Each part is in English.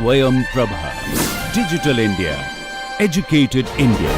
SwayamPrabha. Digital India. Educated India.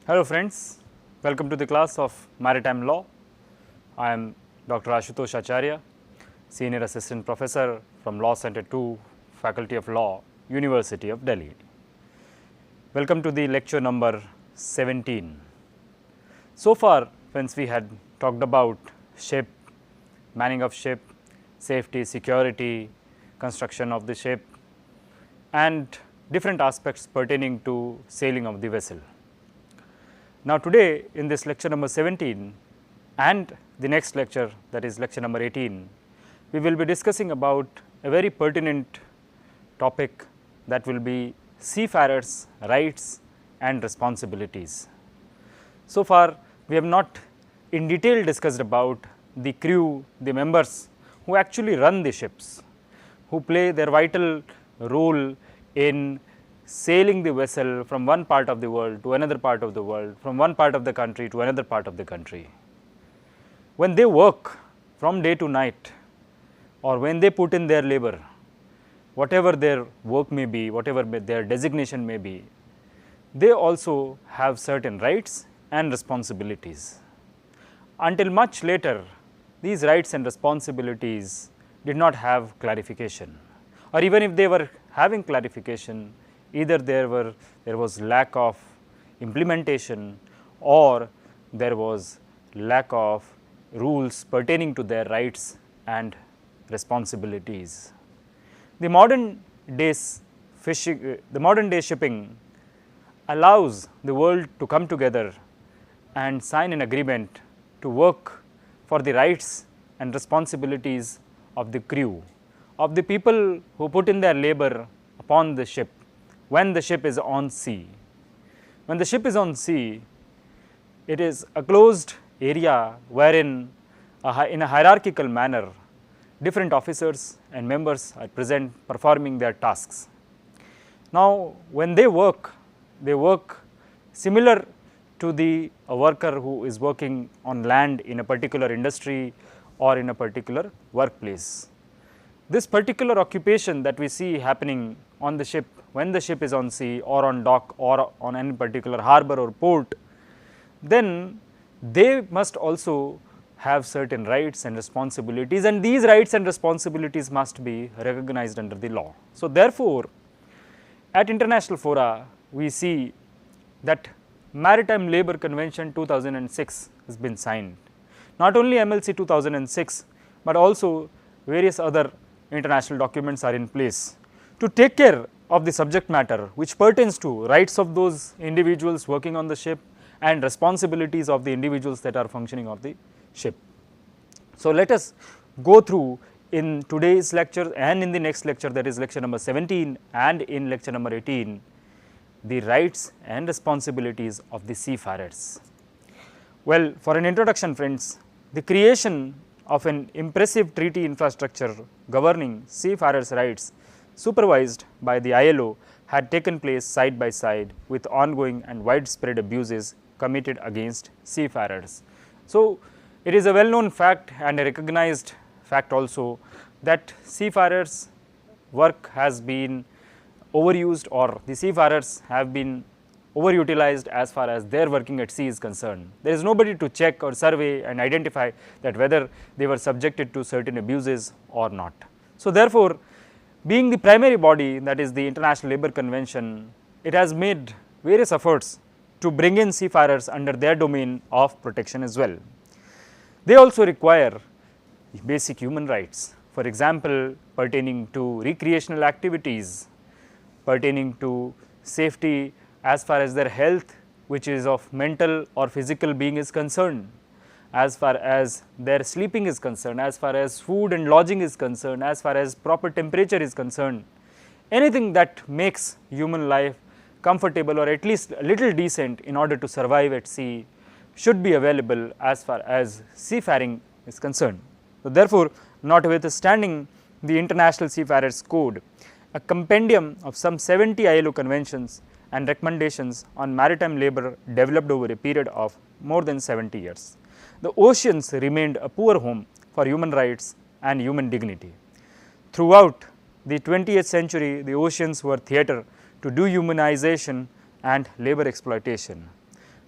Hello friends, welcome to the class of Maritime Law. I am Dr. Ashutosh Acharya, Senior Assistant Professor from Law Center 2, Faculty of Law, University of Delhi. Welcome to the lecture number 17. So far, friends, we had talked about ship, manning of ship, safety, security, construction of the ship, and different aspects pertaining to sailing of the vessel. Now, today in this lecture number 17 and the next lecture, that is lecture number 18, we will be discussing about a very pertinent topic, that will be seafarers' rights and responsibilities. So far, we have not in detail discussed about the crew, the members who actually run the ships, who play their vital role in sailing the vessel from one part of the world to another part of the world, from one part of the country to another part of the country. When they work from day to night, or when they put in their labor, whatever their work may be, whatever their designation may be, they also have certain rights and responsibilities. Until much later, these rights and responsibilities did not have clarification, or even if they were having clarification, either there was lack of implementation, or there was lack of rules pertaining to their rights and responsibilities. The modern day shipping allows the world to come together and sign an agreement to work for the rights and responsibilities of the crew, of the people who put in their labor upon the ship when the ship is on sea. When the ship is on sea, it is a closed area wherein in a hierarchical manner, different officers and members are present performing their tasks. Now, when they work similar to a worker who is working on land in a particular industry or in a particular workplace. This particular occupation that we see happening on the ship, when the ship is on sea or on dock or on any particular harbor or port, then they must also have certain rights and responsibilities, and these rights and responsibilities must be recognized under the law. So, therefore, at international fora, we see that Maritime Labour Convention 2006 has been signed. Not only MLC 2006, but also various other international documents are in place to take care of the subject matter which pertains to rights of those individuals working on the ship and responsibilities of the individuals that are functioning of the ship. So, let us go through in today's lecture and in the next lecture, that is lecture number 17 and in lecture number 18, the rights and responsibilities of the seafarers. Well, for an introduction, friends, the creation of an impressive treaty infrastructure governing seafarers' rights supervised by the ILO had taken place side by side with ongoing and widespread abuses committed against seafarers. So, it is a well known fact and a recognized fact also that seafarers' work has been overused, or the seafarers have been overutilized as far as their working at sea is concerned. There is nobody to check or survey and identify that whether they were subjected to certain abuses or not. So, therefore, being the primary body, that is the International Labour Convention, it has made various efforts to bring in seafarers under their domain of protection as well. They also require basic human rights, for example, pertaining to recreational activities, pertaining to safety as far as their health, which is of mental or physical being is concerned, as far as their sleeping is concerned, as far as food and lodging is concerned, as far as proper temperature is concerned, anything that makes human life comfortable or at least a little decent in order to survive at sea, should be available as far as seafaring is concerned. So, therefore, notwithstanding the International Seafarers Code, a compendium of some 70 ILO conventions and recommendations on maritime labor developed over a period of more than 70 years. The oceans remained a poor home for human rights and human dignity. Throughout the 20th century, the oceans were theatre to dehumanization and labor exploitation.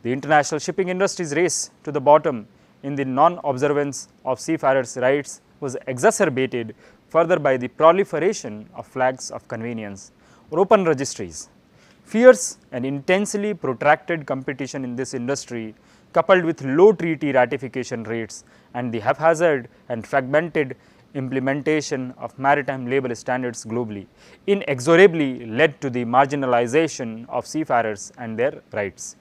The international shipping industry's race to the bottom in the non-observance of seafarers' rights was exacerbated further by the proliferation of flags of convenience or open registries. Fierce and intensely protracted competition in this industry, coupled with low treaty ratification rates and the haphazard and fragmented implementation of maritime labor standards globally, inexorably led to the marginalization of seafarers and their rights.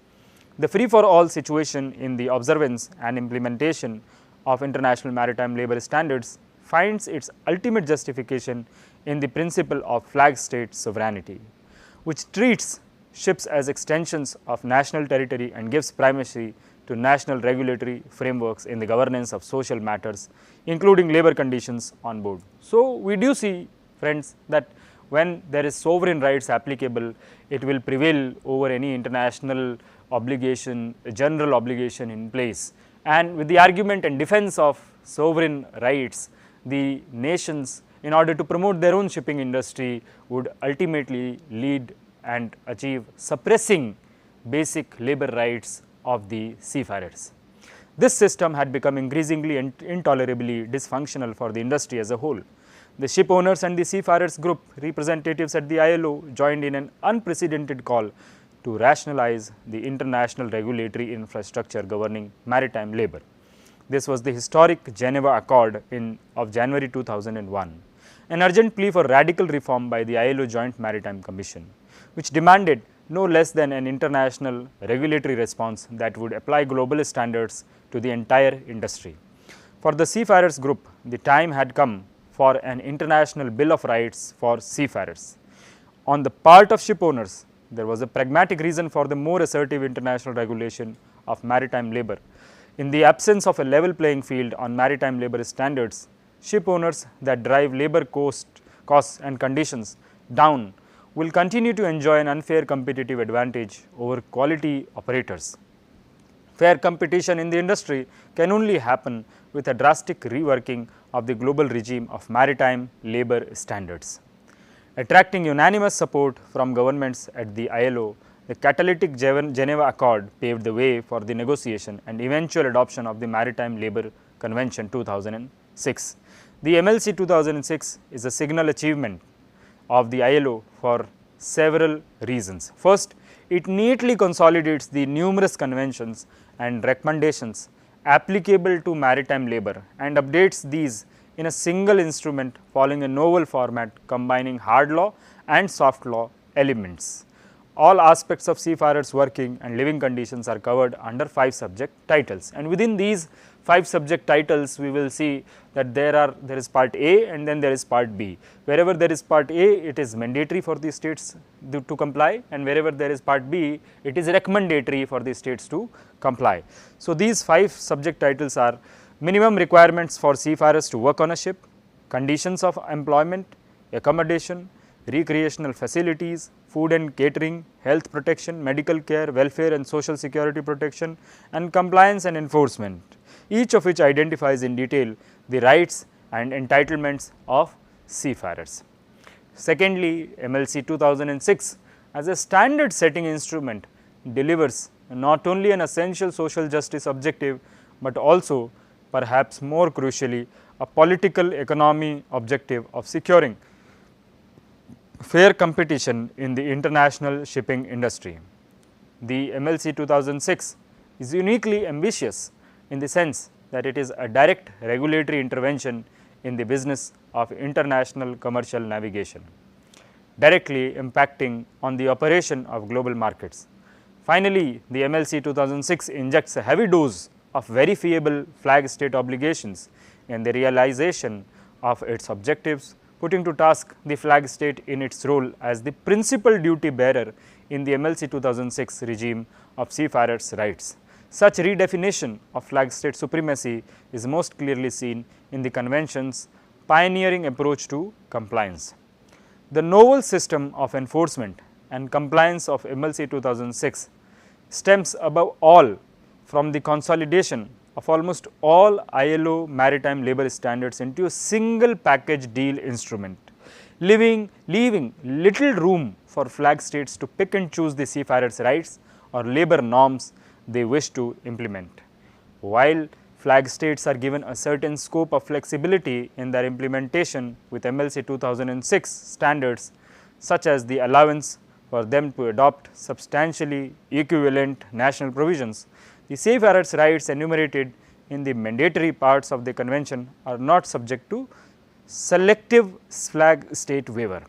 The free-for-all situation in the observance and implementation of international maritime labor standards finds its ultimate justification in the principle of flag state sovereignty, which treats ships as extensions of national territory and gives primacy to national regulatory frameworks in the governance of social matters, including labor conditions on board. So, we do see, friends, that when there is sovereign rights applicable, it will prevail over any international obligation, general obligation in place. And with the argument and defense of sovereign rights, the nations, in order to promote their own shipping industry, would ultimately lead and achieve suppressing basic labor rights of the seafarers. This system had become increasingly and intolerably dysfunctional for the industry as a whole. The ship owners and the seafarers group representatives at the ILO joined in an unprecedented call to rationalize the international regulatory infrastructure governing maritime labor. This was the historic Geneva Accord of January 2001, an urgent plea for radical reform by the ILO Joint Maritime Commission, which demanded no less than an international regulatory response that would apply global standards to the entire industry. For the seafarers group, the time had come for an international bill of rights for seafarers. On the part of ship owners, there was a pragmatic reason for the more assertive international regulation of maritime labor. In the absence of a level playing field on maritime labor standards, ship owners that drive labor costs and conditions down will continue to enjoy an unfair competitive advantage over quality operators. Fair competition in the industry can only happen with a drastic reworking of the global regime of maritime labor standards. Attracting unanimous support from governments at the ILO, the catalytic Geneva Accord paved the way for the negotiation and eventual adoption of the Maritime Labor Convention 2006. The MLC 2006 is a signal achievement of the ILO for several reasons. First, it neatly consolidates the numerous conventions and recommendations applicable to maritime labor and updates these in a single instrument following a novel format combining hard law and soft law elements. All aspects of seafarers' working and living conditions are covered under 5 subject titles, and within these 5 subject titles we will see that there is part A and then there is part B. Wherever there is part A, it is mandatory for the states to comply, and wherever there is part B, it is recommendatory for the states to comply. So, these 5 subject titles are minimum requirements for seafarers to work on a ship, conditions of employment, accommodation, recreational facilities, food and catering, health protection, medical care, welfare and social security protection, and compliance and enforcement, each of which identifies in detail the rights and entitlements of seafarers. Secondly, MLC 2006 as a standard setting instrument delivers not only an essential social justice objective, but also perhaps more crucially a political economy objective of securing fair competition in the international shipping industry. The MLC 2006 is uniquely ambitious in the sense that it is a direct regulatory intervention in the business of international commercial navigation, directly impacting on the operation of global markets. Finally, the MLC 2006 injects a heavy dose of verifiable flag state obligations in the realization of its objectives, putting to task the flag state in its role as the principal duty bearer in the MLC 2006 regime of seafarers' rights. Such redefinition of flag state supremacy is most clearly seen in the Convention's pioneering approach to compliance. The novel system of enforcement and compliance of MLC 2006 stems above all from the consolidation of almost all ILO maritime labor standards into a single package deal instrument, leaving little room for flag states to pick and choose the seafarers' rights or labor norms they wish to implement. While flag states are given a certain scope of flexibility in their implementation with MLC 2006 standards, such as the allowance for them to adopt substantially equivalent national provisions, the seafarers' rights enumerated in the mandatory parts of the convention are not subject to selective flag state waiver.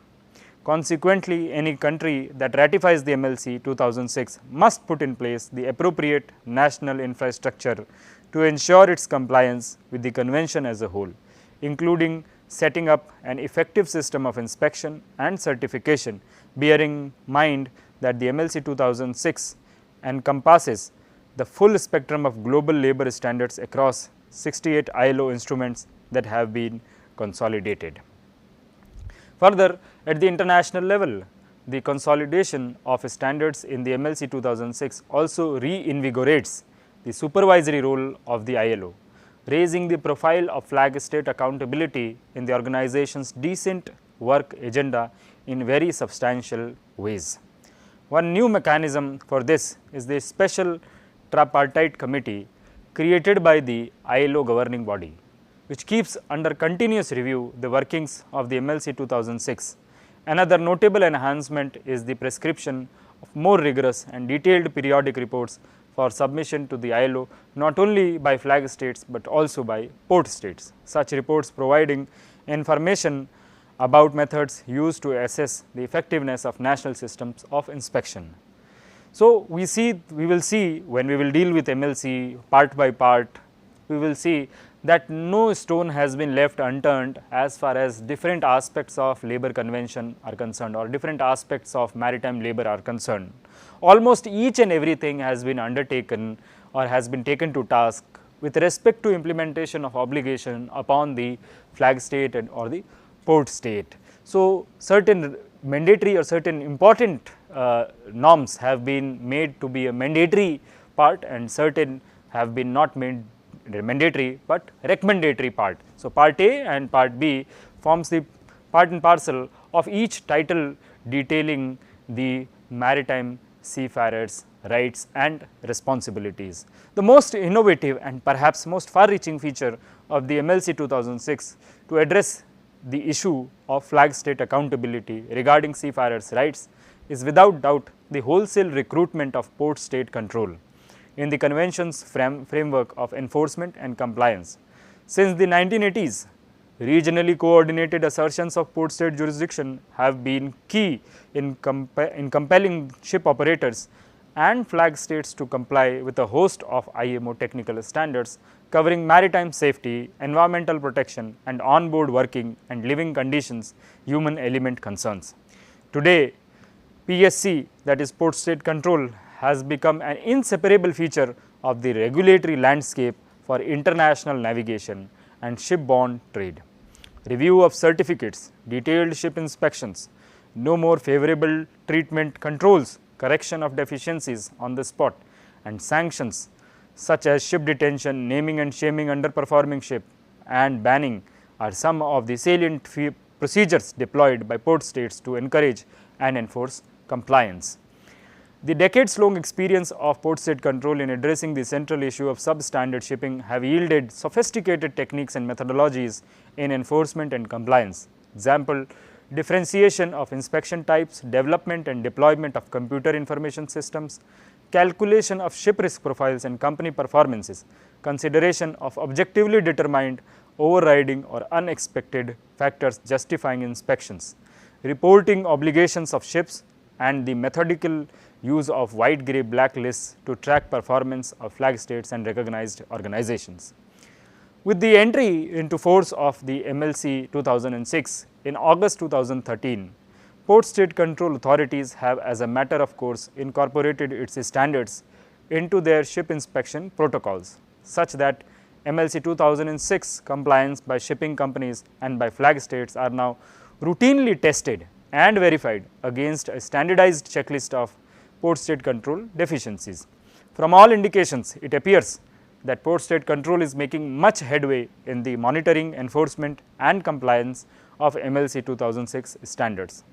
Consequently, any country that ratifies the MLC 2006 must put in place the appropriate national infrastructure to ensure its compliance with the convention as a whole, including setting up an effective system of inspection and certification, bearing in mind that the MLC 2006 encompasses the full spectrum of global labor standards across 68 ILO instruments that have been consolidated. Further, at the international level, the consolidation of standards in the MLC 2006 also reinvigorates the supervisory role of the ILO, raising the profile of flag state accountability in the organization's decent work agenda in very substantial ways. One new mechanism for this is the special tripartite committee created by the ILO governing body, which keeps under continuous review the workings of the MLC 2006. Another notable enhancement is the prescription of more rigorous and detailed periodic reports for submission to the ILO, not only by flag states but also by port states. Such reports providing information about methods used to assess the effectiveness of national systems of inspection. So, we will see when we will deal with MLC part by part, we will see that no stone has been left unturned as far as different aspects of labor convention are concerned or different aspects of maritime labor are concerned. Almost each and everything has been undertaken or has been taken to task with respect to implementation of obligation upon the flag state and or the port state. So, certain mandatory or certain important norms have been made to be a mandatory part and certain have been not made mandatory, but recommendatory part. So, part A and part B forms the part and parcel of each title detailing the maritime seafarers' rights and responsibilities. The most innovative and perhaps most far-reaching feature of the MLC 2006 to address the issue of flag state accountability regarding seafarers' rights is without doubt the wholesale recruitment of port state control in the convention's framework of enforcement and compliance. Since the 1980s, regionally coordinated assertions of port state jurisdiction have been key in compelling ship operators and flag states to comply with a host of IMO technical standards covering maritime safety, environmental protection and on-board working and living conditions, human element concerns. Today, PSC, that is port state control, has become an inseparable feature of the regulatory landscape for international navigation and shipborne trade. Review of certificates, detailed ship inspections, no more favorable treatment controls, correction of deficiencies on the spot and sanctions such as ship detention, naming and shaming underperforming ship and banning are some of the salient procedures deployed by port states to encourage and enforce compliance. The decades-long experience of port state control in addressing the central issue of substandard shipping have yielded sophisticated techniques and methodologies in enforcement and compliance. Example, differentiation of inspection types, development and deployment of computer information systems, calculation of ship risk profiles and company performances, consideration of objectively determined, overriding or unexpected factors justifying inspections, reporting obligations of ships and the methodical use of white, grey, black lists to track performance of flag states and recognized organizations. With the entry into force of the MLC 2006 in August 2013, port state control authorities have as a matter of course incorporated its standards into their ship inspection protocols, such that MLC 2006 compliance by shipping companies and by flag states are now routinely tested and verified against a standardized checklist of port state control deficiencies. From all indications, it appears that port state control is making much headway in the monitoring, enforcement and compliance of MLC 2006 standards.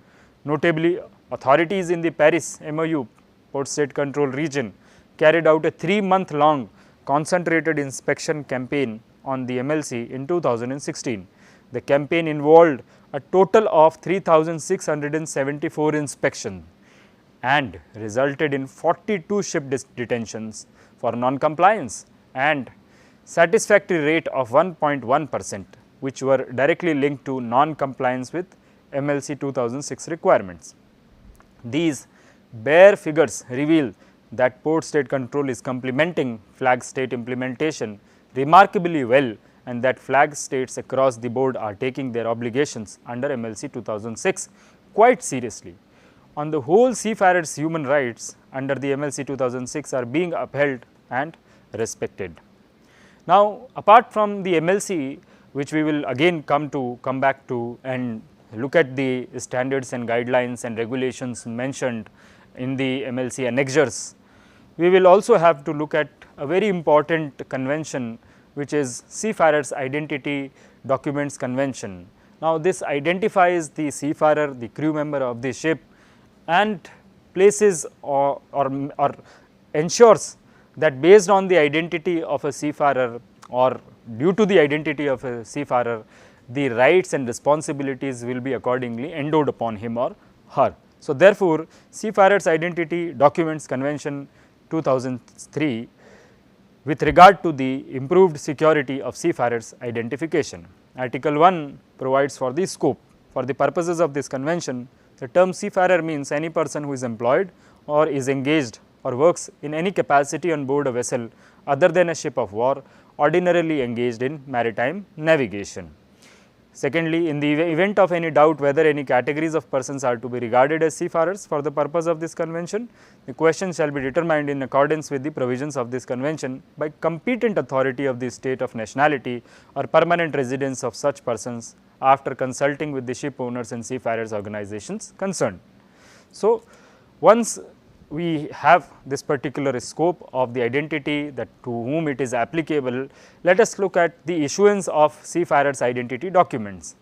Notably, authorities in the Paris MOU port state control region carried out a 3-month long concentrated inspection campaign on the MLC in 2016. The campaign involved a total of 3,674 inspections and resulted in 42 ship detentions for non-compliance and satisfactory rate of 1.1%, which were directly linked to non-compliance with MLC 2006 requirements. These bare figures reveal that port state control is complementing flag state implementation remarkably well, and that flag states across the board are taking their obligations under MLC 2006 quite seriously. On the whole, seafarers' human rights under the MLC 2006 are being upheld and respected. Now, apart from the MLC, which we will again come back to and look at the standards and guidelines and regulations mentioned in the MLC annexures, we will also have to look at a very important convention, which is Seafarers Identity Documents Convention. Now, this identifies the seafarer, the crew member of the ship, and places or ensures that based on the identity of a seafarer or due to the identity of a seafarer, the rights and responsibilities will be accordingly endowed upon him or her. So, therefore, Seafarers Identity Documents Convention 2003 with regard to the improved security of seafarers identification. Article 1 provides for the scope. For the purposes of this convention, the term seafarer means any person who is employed or is engaged or works in any capacity on board a vessel other than a ship of war ordinarily engaged in maritime navigation. Secondly, in the event of any doubt whether any categories of persons are to be regarded as seafarers for the purpose of this convention, the question shall be determined in accordance with the provisions of this convention by competent authority of the state of nationality or permanent residence of such persons after consulting with the ship owners and seafarers organizations concerned. So, once we have this particular scope of the identity that to whom it is applicable, let us look at the issuance of seafarers identity documents.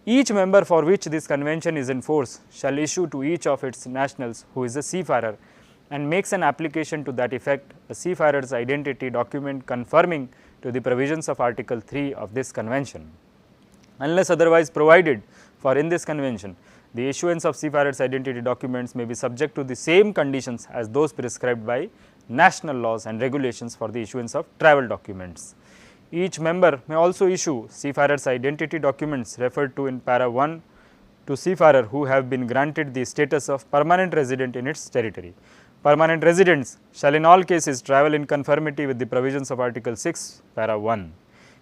Each member for which this convention is in force shall issue to each of its nationals who is a seafarer and makes an application to that effect a seafarers identity document confirming to the provisions of Article 3 of this convention. Unless otherwise provided for in this convention, the issuance of seafarers identity documents may be subject to the same conditions as those prescribed by national laws and regulations for the issuance of travel documents. Each member may also issue seafarers identity documents referred to in para 1 to seafarer who have been granted the status of permanent resident in its territory. Permanent residents shall in all cases travel in conformity with the provisions of Article 6 para 1.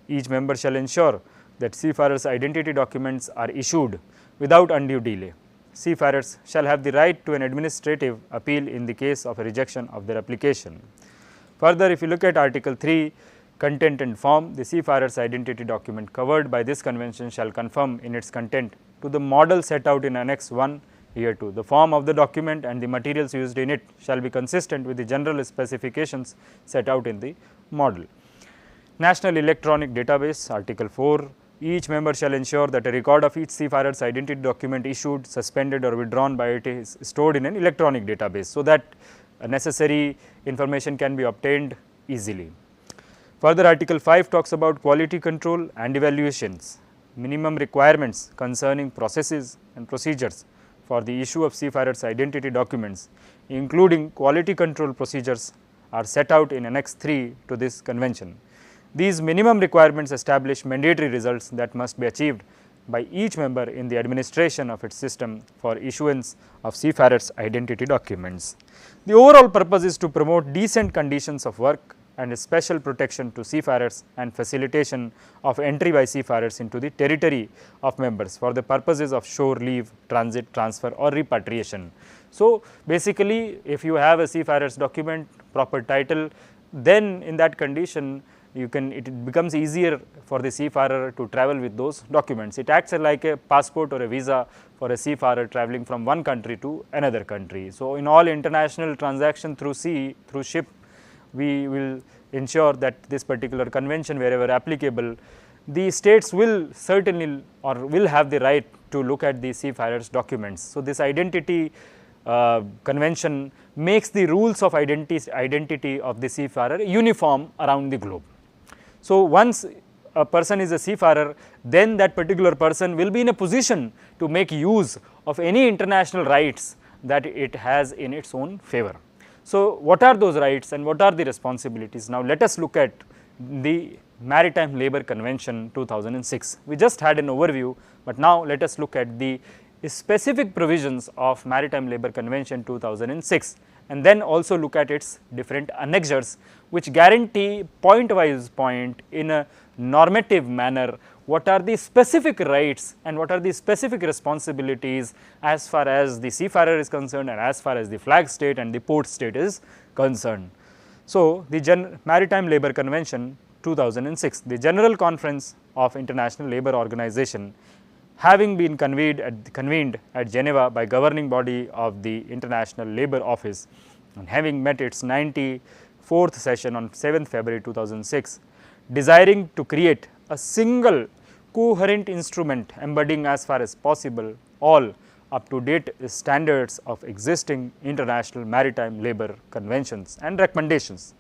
Each member shall ensure that seafarers identity documents are issued without undue delay. Seafarers shall have the right to an administrative appeal in the case of a rejection of their application. Further, if you look at Article 3, content and form, the seafarers identity document covered by this convention shall conform in its content to the model set out in Annex 1 here too. The form of the document and the materials used in it shall be consistent with the general specifications set out in the model. National Electronic Database, Article 4, each member shall ensure that a record of each seafarer's identity document issued, suspended or withdrawn by it is stored in an electronic database, so that necessary information can be obtained easily. Further, Article 5 talks about quality control and evaluations. Minimum requirements concerning processes and procedures for the issue of seafarers identity documents, including quality control procedures, are set out in Annex 3 to this convention. These minimum requirements establish mandatory results that must be achieved by each member in the administration of its system for issuance of seafarers identity documents. The overall purpose is to promote decent conditions of work and special protection to seafarers and facilitation of entry by seafarers into the territory of members for the purposes of shore leave, transit, transfer or repatriation. So, basically if you have a seafarers document proper title, then in that condition it becomes easier for the seafarer to travel with those documents. It acts like a passport or a visa for a seafarer traveling from one country to another country. So, in all international transaction through sea, through ship, we will ensure that this particular convention, wherever applicable, the states will certainly or will have the right to look at the seafarers' documents. So, this identity convention makes the rules of identity of the seafarer uniform around the globe. So, once a person is a seafarer, then that particular person will be in a position to make use of any international rights that it has in its own favor. So, what are those rights and what are the responsibilities? Now, let us look at the Maritime Labour Convention 2006. We just had an overview, but now let us look at the specific provisions of Maritime Labour Convention 2006, and then also look at its different annexures, which guarantee point-wise point in a normative manner what are the specific rights and what are the specific responsibilities as far as the seafarer is concerned and as far as the flag state and the port state is concerned. So, the Maritime Labour Convention 2006, the General Conference of International Labour Organization, having been convened at Geneva by governing body of the International Labour Office and having met its 94th session on 7th February 2006, desiring to create a single coherent instrument embodying as far as possible all up-to-date standards of existing international maritime labour conventions and recommendations,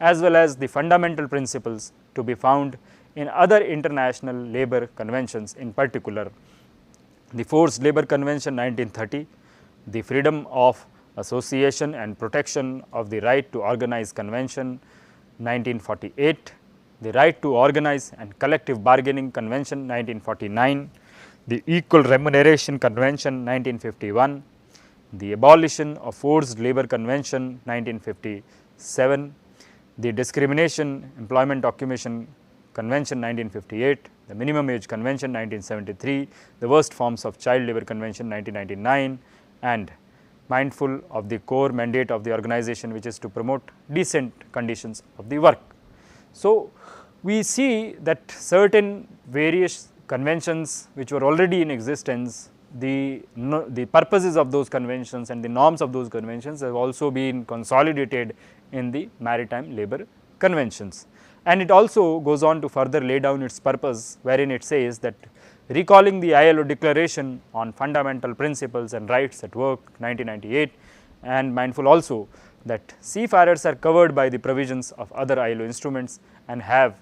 as well as the fundamental principles to be found in other international labour conventions, in particular the Forced Labour Convention 1930, the Freedom of Association and Protection of the Right to Organize Convention 1948, the Right to Organize and Collective Bargaining Convention 1949, the Equal Remuneration Convention 1951, the Abolition of Forced Labour Convention 1957, the Discrimination Employment Occupation Convention 1958, the Minimum Age Convention 1973, the Worst Forms of Child Labour Convention 1999, and mindful of the core mandate of the organization, which is to promote decent conditions of the work. So, we see that certain various conventions which were already in existence, the purposes of those conventions and the norms of those conventions have also been consolidated in the Maritime Labour Conventions. And it also goes on to further lay down its purpose, wherein it says that recalling the ILO Declaration on Fundamental Principles and Rights at Work 1998, and mindful also that seafarers are covered by the provisions of other ILO instruments and have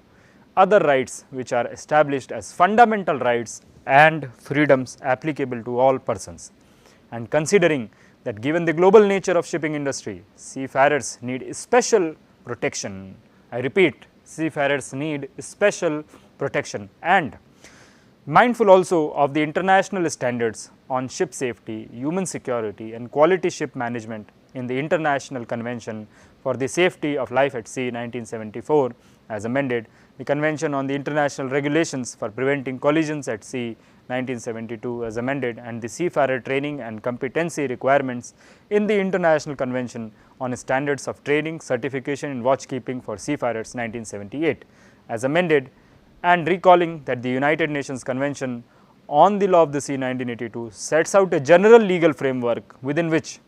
other rights which are established as fundamental rights and freedoms applicable to all persons. And considering that given the global nature of shipping industry, seafarers need special protection. I repeat, seafarers need special protection, and mindful also of the international standards on ship safety, human security and quality ship management in the International Convention for the Safety of Life at Sea 1974 as amended, the Convention on the International Regulations for Preventing Collisions at Sea 1972 as amended, and the Seafarer Training and Competency Requirements in the International Convention on Standards of Training, Certification in Watchkeeping for Seafarers 1978 as amended, and recalling that the United Nations Convention on the Law of the Sea 1982 sets out a general legal framework within which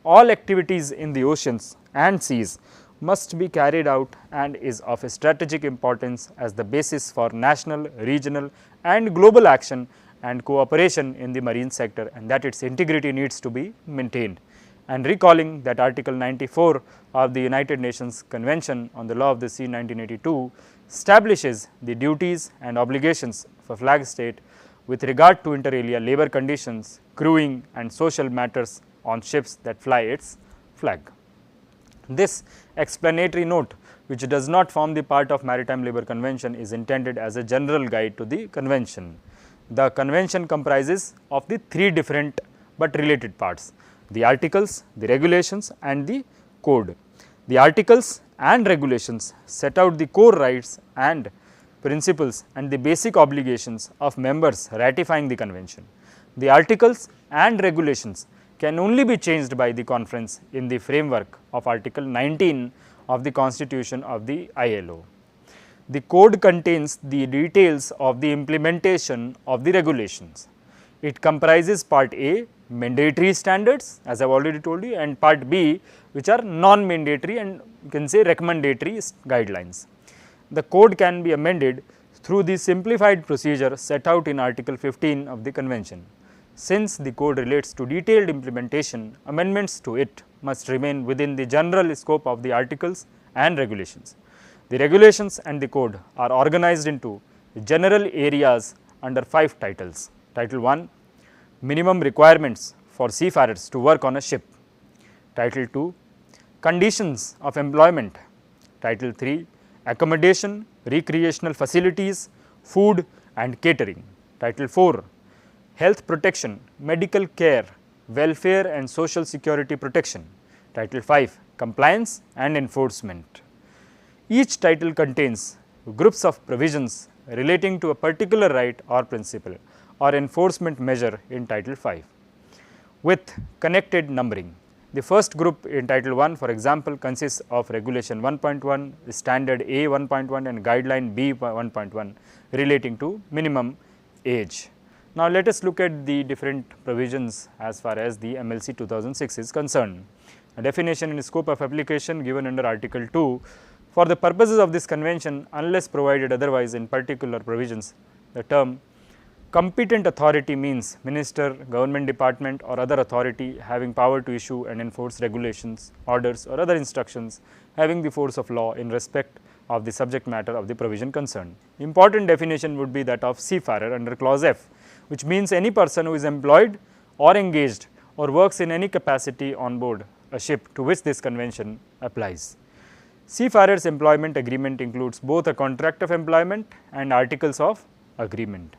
all activities in the oceans and seas must be carried out and is of a strategic importance as the basis for national, regional and global action and cooperation in the marine sector, and that its integrity needs to be maintained. And recalling that Article 94 of the United Nations Convention on the Law of the Sea 1982 establishes the duties and obligations of a flag state with regard to inter alia labour conditions, crewing and social matters on ships that fly its flag. This explanatory note, which does not form the part of Maritime Labour Convention, is intended as a general guide to the convention. The convention comprises of the three different but related parts: the articles, the regulations and the code. The articles and regulations set out the core rights and principles and the basic obligations of members ratifying the convention. The articles and regulations can only be changed by the conference in the framework of Article 19 of the Constitution of the ILO. The code contains the details of the implementation of the regulations. It comprises Part A, mandatory standards, as I have already told you, and Part B, which are non-mandatory and you can say recommendatory guidelines. The code can be amended through the simplified procedure set out in Article 15 of the Convention. Since the code relates to detailed implementation, amendments to it must remain within the general scope of the articles and regulations. The regulations and the code are organized into general areas under 5 titles. Title 1, minimum requirements for seafarers to work on a ship. Title 2, conditions of employment. Title 3, accommodation, recreational facilities, food and catering. Title 4, health protection, medical care, welfare and social security protection. Title 5, compliance and enforcement. Each title contains groups of provisions relating to a particular right or principle or enforcement measure in Title 5 with connected numbering. The first group in Title 1, for example, consists of Regulation 1.1, Standard A 1.1 and Guideline B 1.1 relating to minimum age. Now, let us look at the different provisions as far as the MLC 2006 is concerned. A definition and scope of application given under Article 2. For the purposes of this convention, unless provided otherwise in particular provisions, the term competent authority means minister, government department or other authority having power to issue and enforce regulations, orders or other instructions having the force of law in respect of the subject matter of the provision concerned. Important definition would be that of seafarer under clause F, which means any person who is employed or engaged or works in any capacity on board a ship to which this convention applies. Seafarers employment agreement includes both a contract of employment and articles of agreement.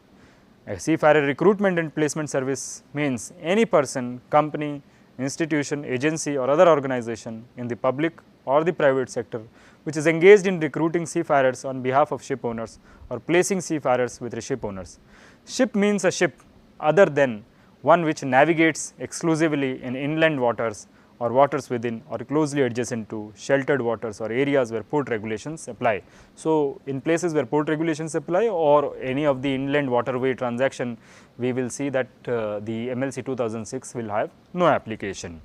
A seafarer recruitment and placement service means any person, company, institution, agency or other organization in the public or the private sector which is engaged in recruiting seafarers on behalf of ship owners or placing seafarers with the ship owners. Ship means a ship other than one which navigates exclusively in inland waters or waters within or closely adjacent to sheltered waters or areas where port regulations apply. So, in places where port regulations apply or any of the inland waterway transaction, we will see that the MLC 2006 will have no application.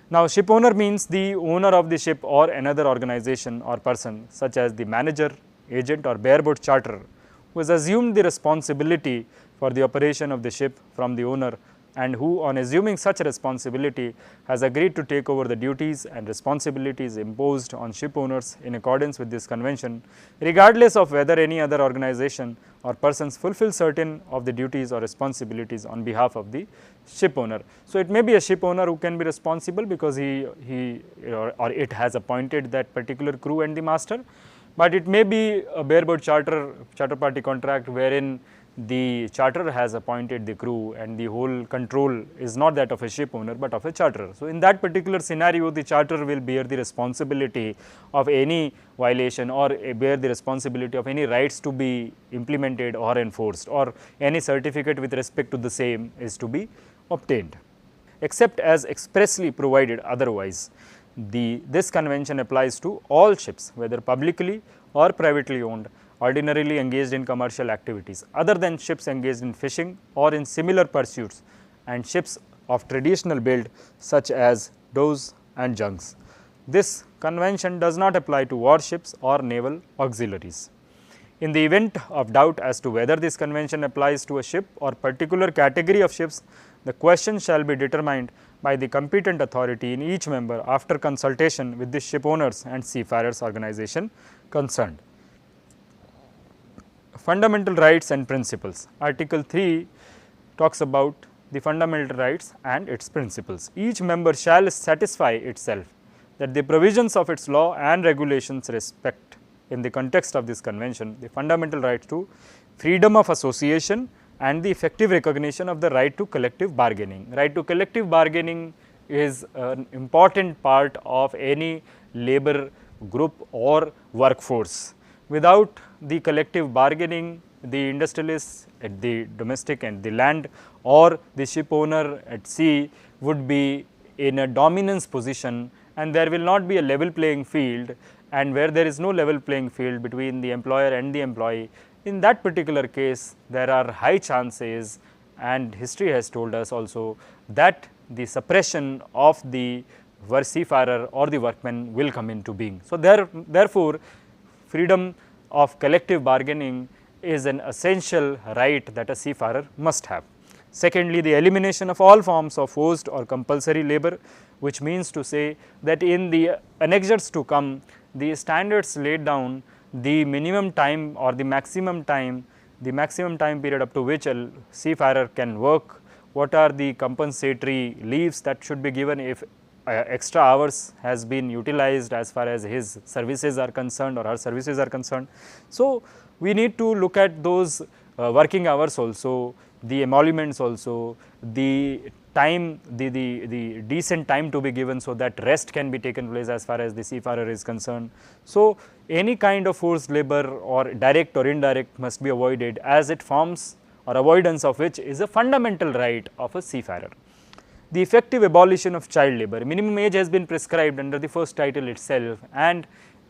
Now, ship owner means the owner of the ship or another organization or person such as the manager, agent or bareboat charterer who has assumed the responsibility for the operation of the ship from the owner and who on assuming such a responsibility has agreed to take over the duties and responsibilities imposed on ship owners in accordance with this convention, regardless of whether any other organization or persons fulfill certain of the duties or responsibilities on behalf of the ship owner. So, it may be a ship owner who can be responsible because he or it has appointed that particular crew and the master, but it may be a bareboat charter party contract wherein the charterer has appointed the crew and the whole control is not that of a ship owner, but of a charterer. So, in that particular scenario, the charterer will bear the responsibility of any violation or bear the responsibility of any rights to be implemented or enforced or any certificate with respect to the same is to be obtained. Except as expressly provided otherwise, this convention applies to all ships whether publicly or privately owned, ordinarily engaged in commercial activities other than ships engaged in fishing or in similar pursuits and ships of traditional build such as dhows and junks. This convention does not apply to warships or naval auxiliaries. In the event of doubt as to whether this convention applies to a ship or particular category of ships, the question shall be determined by the competent authority in each member after consultation with the ship owners and seafarers organization concerned. Fundamental rights and principles. Article 3 talks about the fundamental rights and its principles. Each member shall satisfy itself that the provisions of its law and regulations respect in the context of this convention the fundamental rights to freedom of association and the effective recognition of the right to collective bargaining. Right to collective bargaining is an important part of any labor group or workforce. Without the collective bargaining, the industrialists at the domestic and the land, or the ship owner at sea would be in a dominance position, and there will not be a level playing field, and where there is no level playing field between the employer and the employee, in that particular case there are high chances, and history has told us also, that the suppression of the seafarer or the workman will come into being. So, therefore, freedom of collective bargaining is an essential right that a seafarer must have. Secondly, the elimination of all forms of forced or compulsory labor, which means to say that in the annexures to come, the standards laid down the minimum time or the maximum time period up to which a seafarer can work, what are the compensatory leaves that should be given if extra hours has been utilized as far as his services are concerned or her services are concerned. So, we need to look at those working hours also, the emoluments also, the time, the decent time to be given so that rest can be taken place as far as the seafarer is concerned. So, any kind of forced labor or direct or indirect must be avoided, as it forms or avoidance of which is a fundamental right of a seafarer. The effective abolition of child labor. Minimum age has been prescribed under the first title itself, and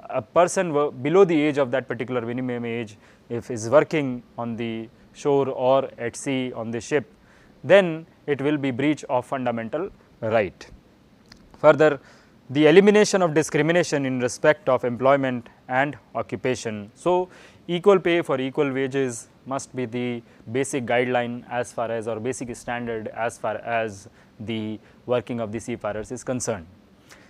a person below the age of that particular minimum age, if is working on the shore or at sea on the ship, then it will be breach of fundamental right. Further, the elimination of discrimination in respect of employment and occupation. So, equal pay for equal wages must be the basic guideline as far as, or basic standard as far as the working of the seafarers is concerned.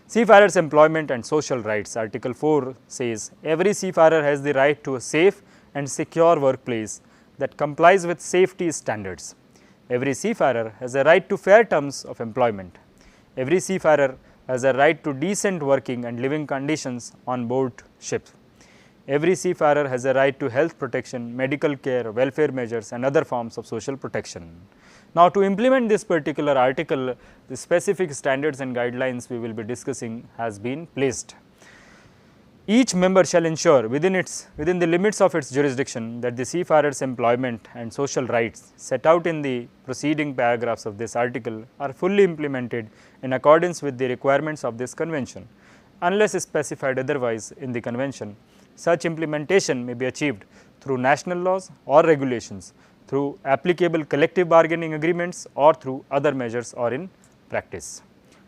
Seafarers' employment and social rights. Article 4 says, every seafarer has the right to a safe and secure workplace that complies with safety standards. Every seafarer has a right to fair terms of employment. Every seafarer has a right to decent working and living conditions on board ships. Every seafarer has a right to health protection, medical care, welfare measures and other forms of social protection. Now, to implement this particular article, the specific standards and guidelines we will be discussing has been placed. Each member shall ensure within the limits of its jurisdiction that the seafarer's employment and social rights set out in the preceding paragraphs of this article are fully implemented in accordance with the requirements of this convention. Unless specified otherwise in the convention, such implementation may be achieved through national laws or regulations, through applicable collective bargaining agreements, or through other measures or in practice.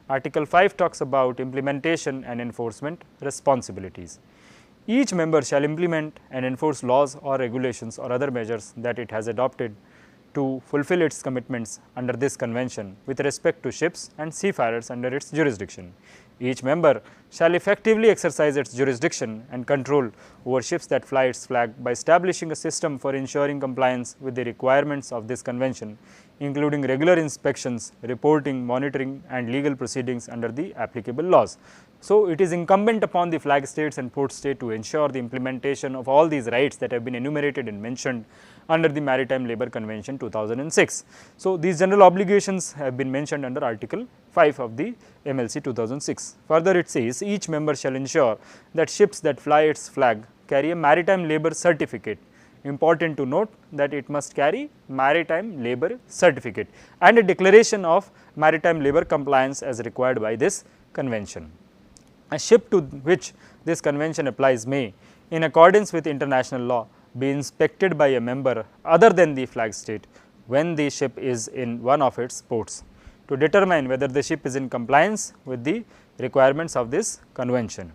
Article 5 talks about implementation and enforcement responsibilities. Each member shall implement and enforce laws or regulations or other measures that it has adopted to fulfill its commitments under this convention with respect to ships and seafarers under its jurisdiction. Each member shall effectively exercise its jurisdiction and control over ships that fly its flag by establishing a system for ensuring compliance with the requirements of this convention, including regular inspections, reporting, monitoring and legal proceedings under the applicable laws. So, it is incumbent upon the flag states and port state to ensure the implementation of all these rights that have been enumerated and mentioned under the Maritime Labour Convention 2006. So, these general obligations have been mentioned under Article 5 of the MLC 2006. Further, it says each member shall ensure that ships that fly its flag carry a maritime labour certificate. Important to note that it must carry maritime labour certificate and a declaration of maritime labour compliance as required by this convention. A ship to which this convention applies may, in accordance with international law, be inspected by a member other than the flag state when the ship is in one of its ports, to determine whether the ship is in compliance with the requirements of this convention.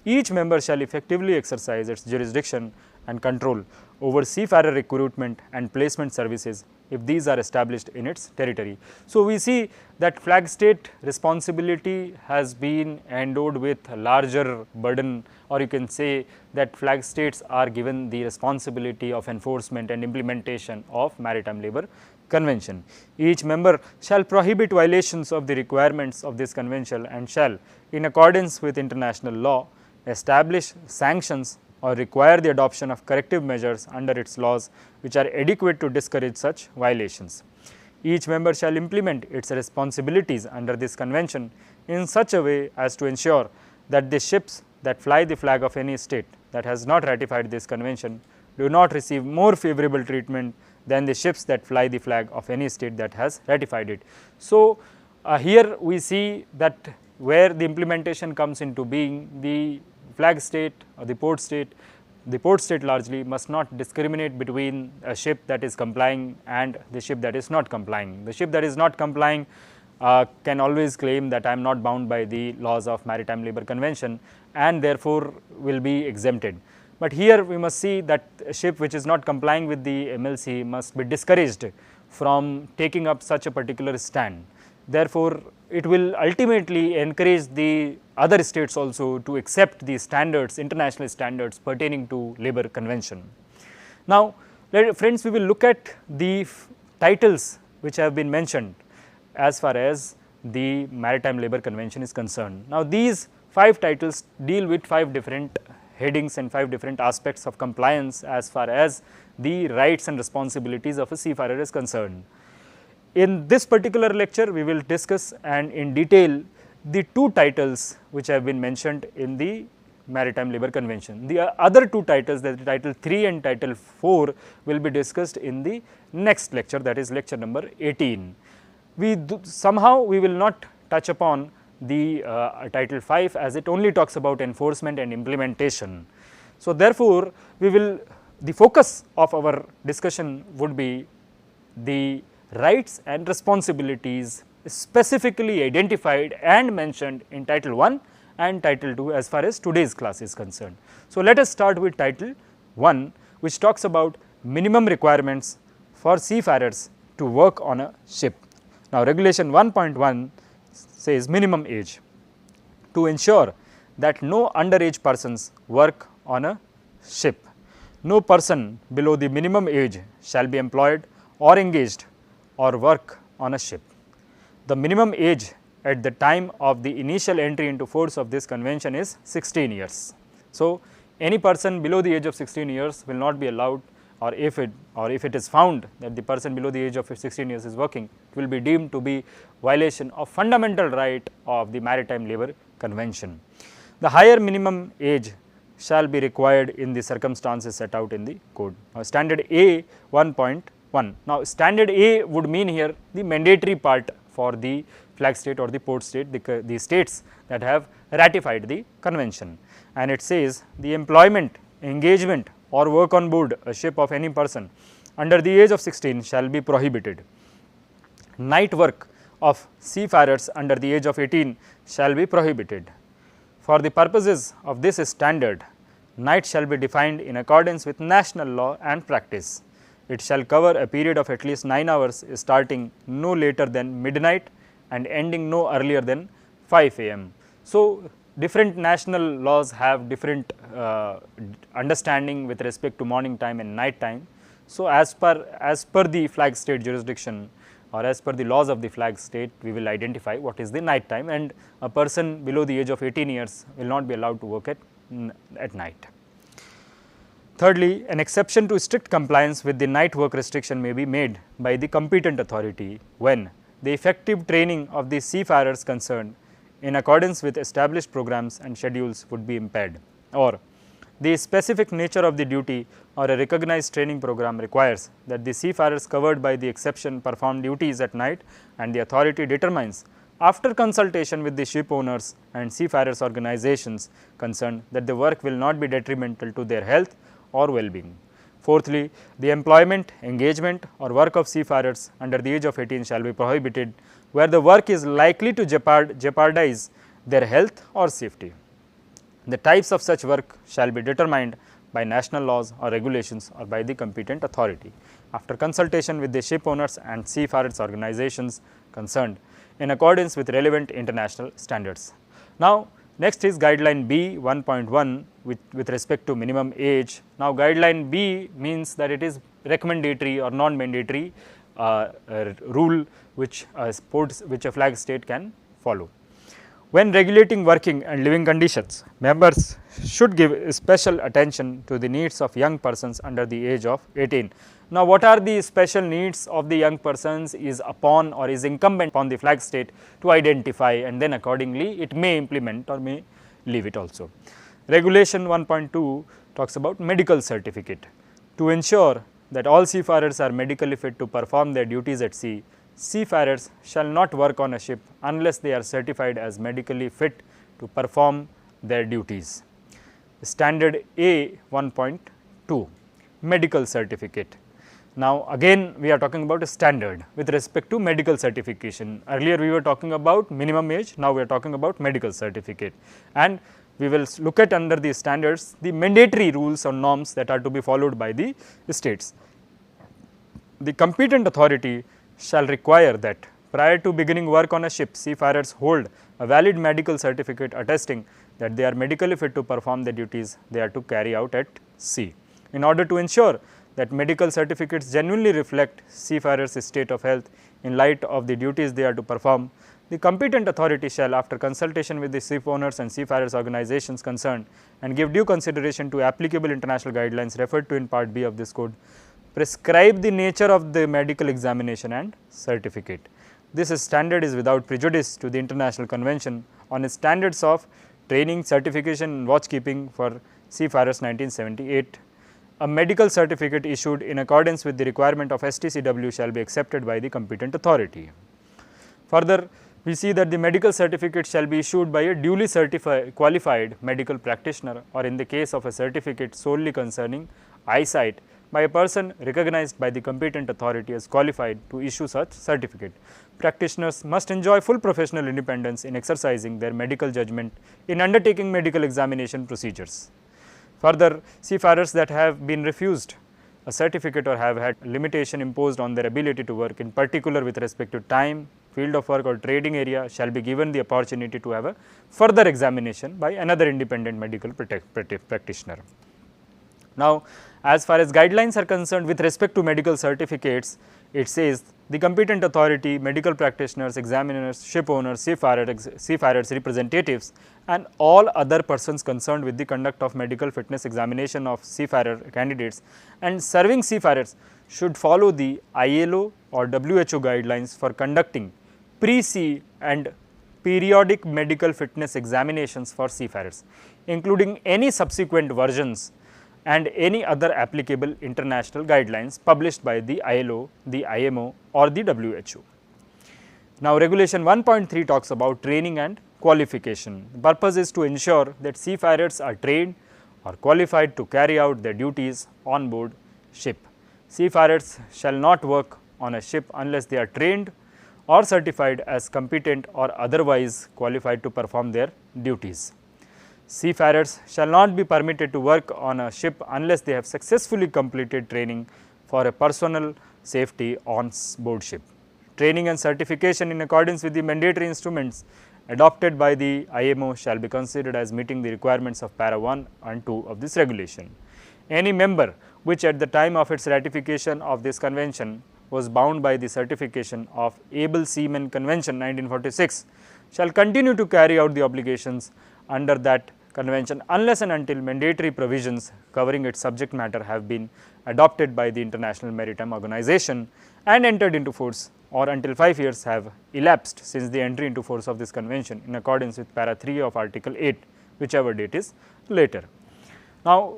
Each member shall effectively exercise its jurisdiction and control over seafarer recruitment and placement services if these are established in its territory. So, we see that flag state responsibility has been endowed with a larger burden, or you can say that flag states are given the responsibility of enforcement and implementation of Maritime Labour Convention. Each member shall prohibit violations of the requirements of this convention and shall, in accordance with international law, establish sanctions or require the adoption of corrective measures under its laws which are adequate to discourage such violations. Each member shall implement its responsibilities under this convention in such a way as to ensure that the ships that fly the flag of any state that has not ratified this convention do not receive more favorable treatment than the ships that fly the flag of any state that has ratified it. So, here we see that where the implementation comes into being, the flag state or the port state largely must not discriminate between a ship that is complying and the ship that is not complying. The ship that is not complying can always claim that I am not bound by the laws of Maritime Labour Convention and therefore will be exempted. But here we must see that a ship which is not complying with the MLC must be discouraged from taking up such a particular stand. Therefore, it will ultimately encourage the other states also to accept the standards, international standards pertaining to labour convention. Now, friends, we will look at the titles which have been mentioned as far as the Maritime Labour Convention is concerned. Now, these 5 titles deal with 5 different headings and 5 different aspects of compliance as far as the rights and responsibilities of a seafarer is concerned. In this particular lecture, we will discuss and in detail the 2 titles which have been mentioned in the Maritime Labour Convention. The other 2 titles, that is title 3 and title 4, will be discussed in the next lecture, that is lecture number 18. Somehow we will not touch upon the title 5 as it only talks about enforcement and implementation. So, therefore, the focus of our discussion would be the rights and responsibilities specifically identified and mentioned in title 1 and title 2 as far as today's class is concerned. So, let us start with title 1, which talks about minimum requirements for seafarers to work on a ship. Now, regulation 1.1 says minimum age to ensure that no underage persons work on a ship. No person below the minimum age shall be employed or engaged or work on a ship. The minimum age at the time of the initial entry into force of this convention is 16 years. So, any person below the age of 16 years will not be allowed, or if it is found that the person below the age of 16 years is working, it will be deemed to be violation of fundamental right of the Maritime Labour Convention. The higher minimum age shall be required in the circumstances set out in the code. Now, standard A 1.1. Now, standard A would mean here the mandatory part for the flag state or the port state, the states that have ratified the convention, and it says the employment, engagement or work on board a ship of any person under the age of 16 shall be prohibited. Night work of seafarers under the age of 18 shall be prohibited. For the purposes of this standard, night shall be defined in accordance with national law and practice. It shall cover a period of at least 9 hours starting no later than midnight and ending no earlier than 5 am. So, different national laws have different understanding with respect to morning time and night time. So, as per the flag state jurisdiction or as per the laws of the flag state, we will identify what is the night time, and a person below the age of 18 years will not be allowed to work at night. Thirdly, an exception to strict compliance with the night work restriction may be made by the competent authority when the effective training of the seafarers concerned in accordance with established programs and schedules would be impaired, or the specific nature of the duty or a recognized training program requires that the seafarers covered by the exception perform duties at night, and the authority determines after consultation with the ship owners and seafarers organizations concerned that the work will not be detrimental to their health or well-being. Fourthly, the employment, engagement or work of seafarers under the age of 18 shall be prohibited where the work is likely to jeopardize their health or safety. The types of such work shall be determined by national laws or regulations or by the competent authority after consultation with the ship owners and seafarers organizations concerned in accordance with relevant international standards. Now, next is guideline B 1.1 with respect to minimum age. Now, guideline B means that it is recommendatory or non-mandatory rule which a flag state can follow. When regulating working and living conditions, members should give special attention to the needs of young persons under the age of 18. Now, what are the special needs of the young persons is upon or is incumbent upon the flag state to identify, and then accordingly it may implement or may leave it also. Regulation 1.2 talks about medical certificate. To ensure that all seafarers are medically fit to perform their duties at sea, seafarers shall not work on a ship unless they are certified as medically fit to perform their duties. Standard A 1.2, medical certificate. Now, again we are talking about a standard with respect to medical certification. Earlier we were talking about minimum age, now we are talking about medical certificate, and we will look at under these standards the mandatory rules or norms that are to be followed by the states. The competent authority shall require that prior to beginning work on a ship, seafarers hold a valid medical certificate attesting that they are medically fit to perform the duties they are to carry out at sea. In order to ensure that medical certificates genuinely reflect seafarers' state of health in light of the duties they are to perform, the competent authority shall, after consultation with the ship owners and seafarers organizations concerned and give due consideration to applicable international guidelines referred to in Part B of this code, prescribe the nature of the medical examination and certificate. This standard is without prejudice to the International Convention on Standards of Training, Certification and Watchkeeping for Seafarers 1978. A medical certificate issued in accordance with the requirement of STCW shall be accepted by the competent authority. Further, we see that the medical certificate shall be issued by a duly qualified medical practitioner, or in the case of a certificate solely concerning eyesight, by a person recognized by the competent authority as qualified to issue such certificate. Practitioners must enjoy full professional independence in exercising their medical judgment in undertaking medical examination procedures. Further, seafarers that have been refused a certificate or have had limitation imposed on their ability to work, in particular with respect to time, field of work or trading area, shall be given the opportunity to have a further examination by another independent medical practitioner. Now, as far as guidelines are concerned with respect to medical certificates, it says the competent authority, medical practitioners, examiners, ship owners, seafarers representatives and all other persons concerned with the conduct of medical fitness examination of seafarer candidates and serving seafarers should follow the ILO or WHO guidelines for conducting pre-sea and periodic medical fitness examinations for seafarers, including any subsequent versions and any other applicable international guidelines published by the ILO, the IMO or the WHO. Now, regulation 1.3 talks about training and qualification. The purpose is to ensure that seafarers are trained or qualified to carry out their duties on board ship. Seafarers shall not work on a ship unless they are trained or certified as competent or otherwise qualified to perform their duties. Seafarers shall not be permitted to work on a ship unless they have successfully completed training for a personal safety on board ship. Training and certification in accordance with the mandatory instruments adopted by the IMO shall be considered as meeting the requirements of para 1 and 2 of this regulation. Any member which at the time of its ratification of this convention was bound by the certification of Able Seamen Convention 1946 shall continue to carry out the obligations under that convention unless and until mandatory provisions covering its subject matter have been adopted by the International Maritime Organization and entered into force, or until 5 years have elapsed since the entry into force of this convention in accordance with para 3 of article 8, whichever date is later. Now,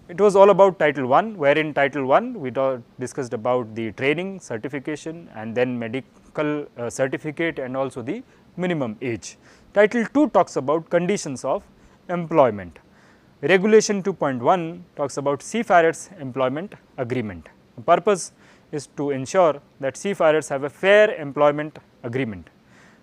it was all about title 1, wherein title 1 we discussed about the training, certification and then medical certificate and also the minimum age. Title 2 talks about conditions of employment. Regulation 2.1 talks about seafarers employment agreement. The purpose is to ensure that seafarers have a fair employment agreement.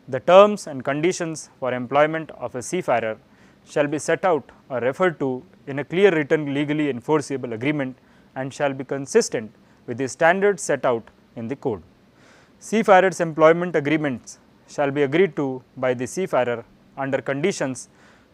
The terms and conditions for employment of a seafarer shall be set out or referred to in a clear written legally enforceable agreement and shall be consistent with the standards set out in the code. Seafarers employment agreements shall be agreed to by the seafarer under conditions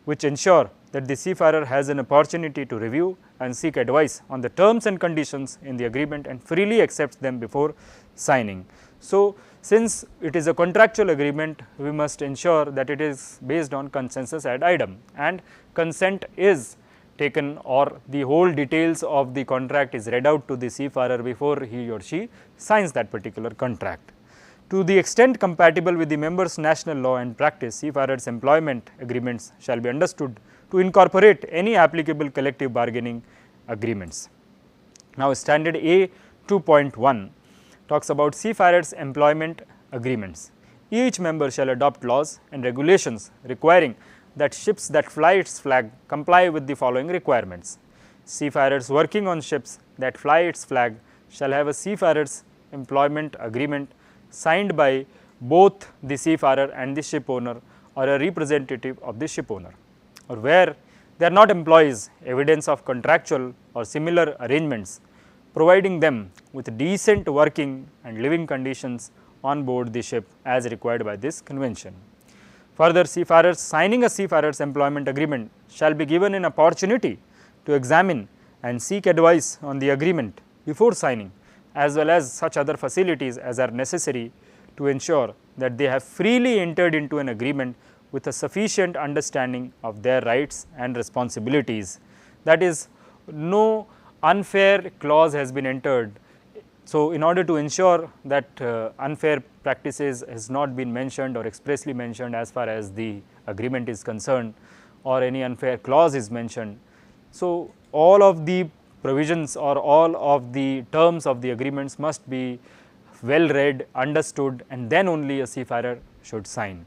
which ensure that the seafarer has an opportunity to review and seek advice on the terms and conditions in the agreement and freely accepts them before signing. So, since it is a contractual agreement, we must ensure that it is based on consensus ad idem and consent is taken, or the whole details of the contract is read out to the seafarer before he or she signs that particular contract. To the extent compatible with the members' national law and practice, seafarers' employment agreements shall be understood to incorporate any applicable collective bargaining agreements. Now, standard A 2.1 talks about seafarers' employment agreements. Each member shall adopt laws and regulations requiring that ships that fly its flag comply with the following requirements. Seafarers working on ships that fly its flag shall have a seafarers' employment agreement signed by both the seafarer and the ship owner or a representative of the ship owner, or where they are not employees, evidence of contractual or similar arrangements providing them with decent working and living conditions on board the ship as required by this convention. Further, seafarers signing a seafarers' employment agreement shall be given an opportunity to examine and seek advice on the agreement before signing, as well as such other facilities as are necessary to ensure that they have freely entered into an agreement with a sufficient understanding of their rights and responsibilities. That is, no unfair clause has been entered. So, in order to ensure that unfair practices has not been mentioned or expressly mentioned as far as the agreement is concerned, or any unfair clause is mentioned. So, all of the provisions or all of the terms of the agreements must be well read, understood, and then only a seafarer should sign.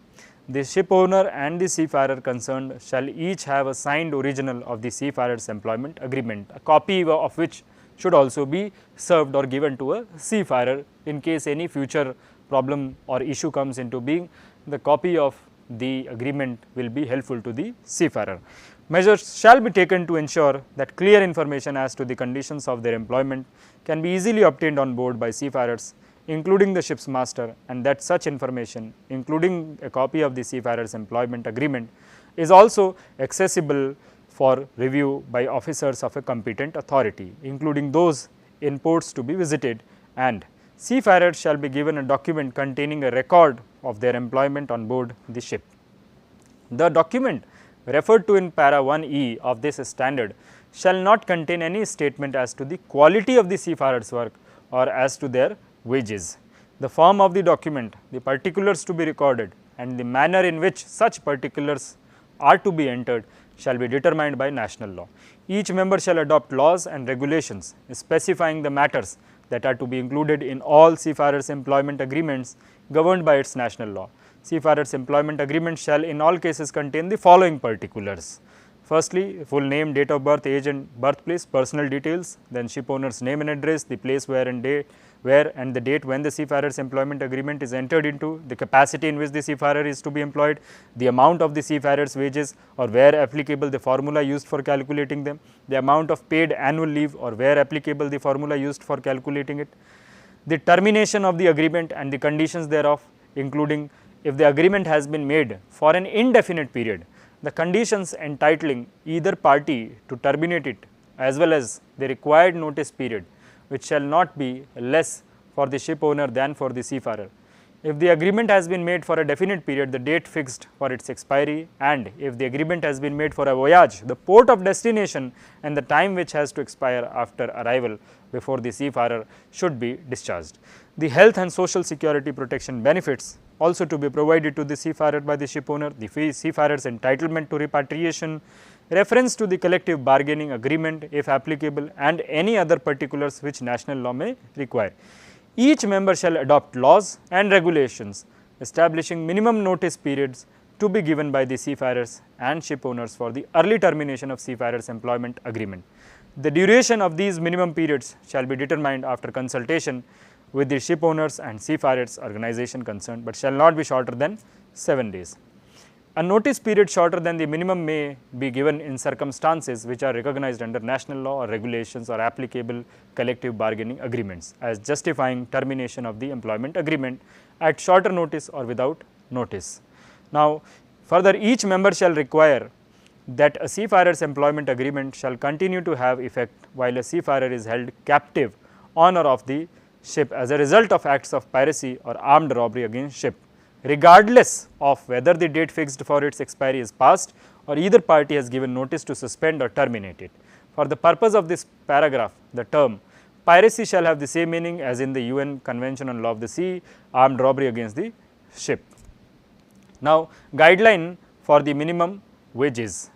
The ship owner and the seafarer concerned shall each have a signed original of the seafarer's employment agreement, a copy of which should also be served or given to a seafarer in case any future problem or issue comes into being. The copy of the agreement will be helpful to the seafarer. Measures shall be taken to ensure that clear information as to the conditions of their employment can be easily obtained on board by seafarers, including the ship's master, and that such information, including a copy of the seafarer's employment agreement, is also accessible for review by officers of a competent authority, including those in ports to be visited, and seafarers shall be given a document containing a record of their employment on board the ship. The document referred to in para 1E of this standard shall not contain any statement as to the quality of the seafarer's work or as to their wages. The form of the document, the particulars to be recorded, and the manner in which such particulars are to be entered shall be determined by national law. Each member shall adopt laws and regulations specifying the matters that are to be included in all seafarers' employment agreements governed by its national law. Seafarers' employment agreement shall in all cases contain the following particulars. Firstly, full name, date of birth, age and birthplace, personal details, then ship owner's name and address, the place where and the date when the seafarer's employment agreement is entered into, the capacity in which the seafarer is to be employed, the amount of the seafarer's wages or where applicable the formula used for calculating them, the amount of paid annual leave or where applicable the formula used for calculating it, the termination of the agreement and the conditions thereof, including if the agreement has been made for an indefinite period, the conditions entitling either party to terminate it as well as the required notice period, which shall not be less for the ship owner than for the seafarer. If the agreement has been made for a definite period, the date fixed for its expiry, and if the agreement has been made for a voyage, the port of destination and the time which has to expire after arrival before the seafarer should be discharged. The health and social security protection benefits also to be provided to the seafarer by the ship owner, the seafarer's entitlement to repatriation, reference to the collective bargaining agreement if applicable, and any other particulars which national law may require. Each member shall adopt laws and regulations establishing minimum notice periods to be given by the seafarers and ship owners for the early termination of seafarers' employment agreement. The duration of these minimum periods shall be determined after consultation with the ship owners and seafarers organization concerned, but shall not be shorter than 7 days. A notice period shorter than the minimum may be given in circumstances which are recognized under national law or regulations or applicable collective bargaining agreements as justifying termination of the employment agreement at shorter notice or without notice. Now, further, each member shall require that a seafarer's employment agreement shall continue to have effect while a seafarer is held captive on or off the ship as a result of acts of piracy or armed robbery against ship, regardless of whether the date fixed for its expiry is past or either party has given notice to suspend or terminate it. For the purpose of this paragraph, the term piracy shall have the same meaning as in the UN Convention on Law of the Sea, armed robbery against the ship. Now, guideline for the minimum wages.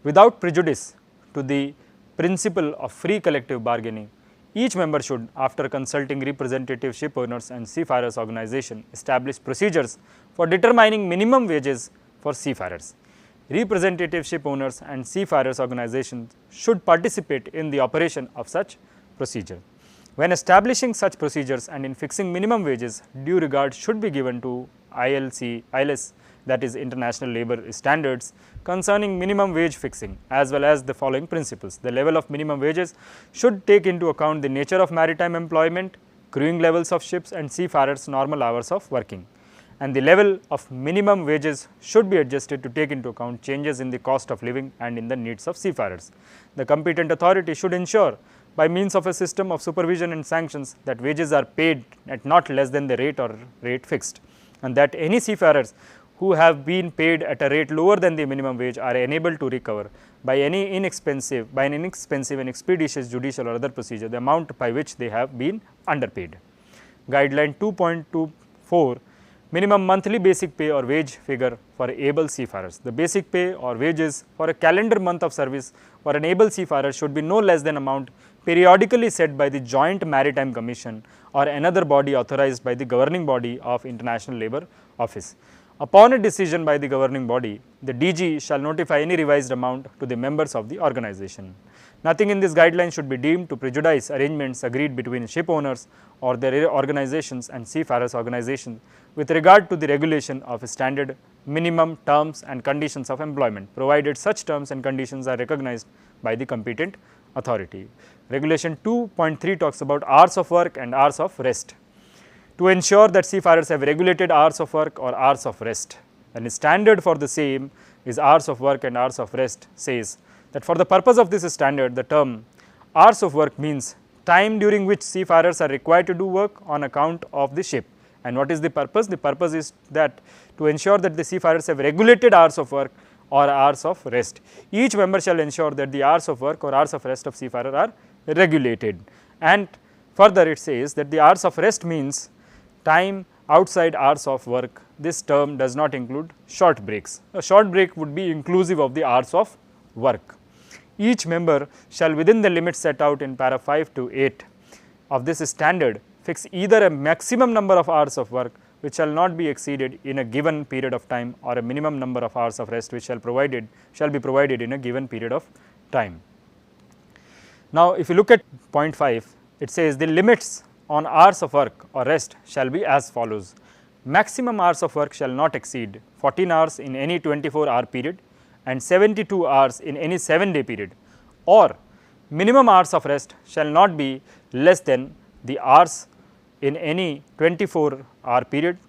Without prejudice to the principle of free collective bargaining, each member should, after consulting representative ship owners and seafarers organization, establish procedures for determining minimum wages for seafarers. Representative ship owners and seafarers organizations should participate in the operation of such procedure. When establishing such procedures and in fixing minimum wages, due regard should be given to ILS, that is International Labour Standards, concerning minimum wage fixing, as well as the following principles. The level of minimum wages should take into account the nature of maritime employment, crewing levels of ships and seafarers' normal hours of working. And the level of minimum wages should be adjusted to take into account changes in the cost of living and in the needs of seafarers. The competent authority should ensure, by means of a system of supervision and sanctions, that wages are paid at not less than the rate or rate fixed, and that any seafarers who have been paid at a rate lower than the minimum wage are enabled to recover by an inexpensive and expeditious judicial or other procedure the amount by which they have been underpaid. Guideline 2.24, minimum monthly basic pay or wage figure for able seafarers. The basic pay or wages for a calendar month of service for an able seafarer should be no less than amount periodically set by the Joint Maritime Commission or another body authorized by the governing body of International Labour Office. Upon a decision by the governing body, the DG shall notify any revised amount to the members of the organization. Nothing in this guideline should be deemed to prejudice arrangements agreed between ship owners or their organizations and seafarers organizations with regard to the regulation of standard minimum terms and conditions of employment, provided such terms and conditions are recognized by the competent authority. Regulation 2.3 talks about hours of work and hours of rest. To ensure that seafarers have regulated hours of work or hours of rest, and the standard for the same is hours of work and hours of rest, says that for the purpose of this standard, the term hours of work means time during which seafarers are required to do work on account of the ship. And what is the purpose? The purpose is that to ensure that the seafarers have regulated hours of work or hours of rest. Each member shall ensure that the hours of work or hours of rest of seafarer are regulated. And further it says that the hours of rest means time outside hours of work. This term does not include short breaks. A short break would be inclusive of the hours of work. Each member shall, within the limits set out in para 5 to 8 of this standard, fix either a maximum number of hours of work which shall not be exceeded in a given period of time, or a minimum number of hours of rest which shall be provided in a given period of time. Now, if you look at point 5, it says the limits on hours of work or rest shall be as follows. Maximum hours of work shall not exceed 14 hours in any 24-hour period and 72 hours in any 7-day period, or minimum hours of rest shall not be less than the hours in any 24-hour period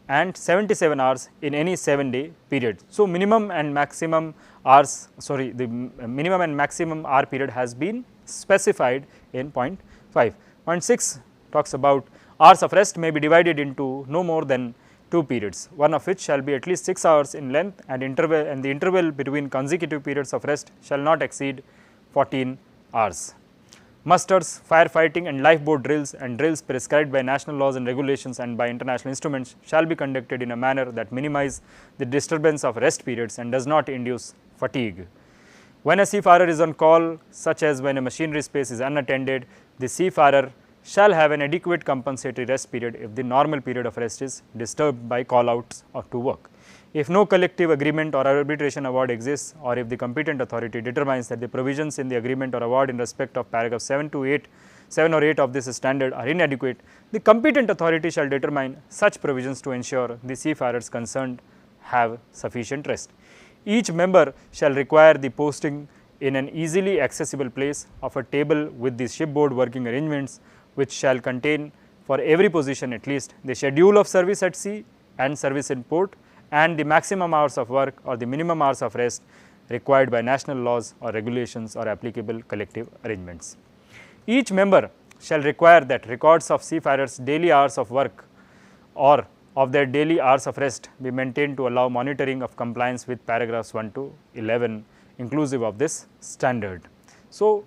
and 77 hours in any 7-day period. So, minimum and maximum hours, the minimum and maximum hour period has been specified in point 5. Point 6 talks about hours of rest may be divided into no more than 2 periods, one of which shall be at least 6 hours in length, and the interval between consecutive periods of rest shall not exceed 14 hours. Musters, firefighting and lifeboat drills and drills prescribed by national laws and regulations and by international instruments shall be conducted in a manner that minimize the disturbance of rest periods and does not induce fatigue. When a seafarer is on call, such as when a machinery space is unattended, the seafarer shall have an adequate compensatory rest period if the normal period of rest is disturbed by call-outs or to work. If no collective agreement or arbitration award exists, or if the competent authority determines that the provisions in the agreement or award in respect of paragraph 7 or 8 of this standard are inadequate, the competent authority shall determine such provisions to ensure the seafarers concerned have sufficient rest. Each member shall require the posting in an easily accessible place of a table with the shipboard working arrangements, which shall contain for every position at least the schedule of service at sea and service in port, and the maximum hours of work or the minimum hours of rest required by national laws or regulations or applicable collective arrangements. Each member shall require that records of seafarers' daily hours of work or of their daily hours of rest be maintained to allow monitoring of compliance with paragraphs 1 to 11 inclusive of this standard. So,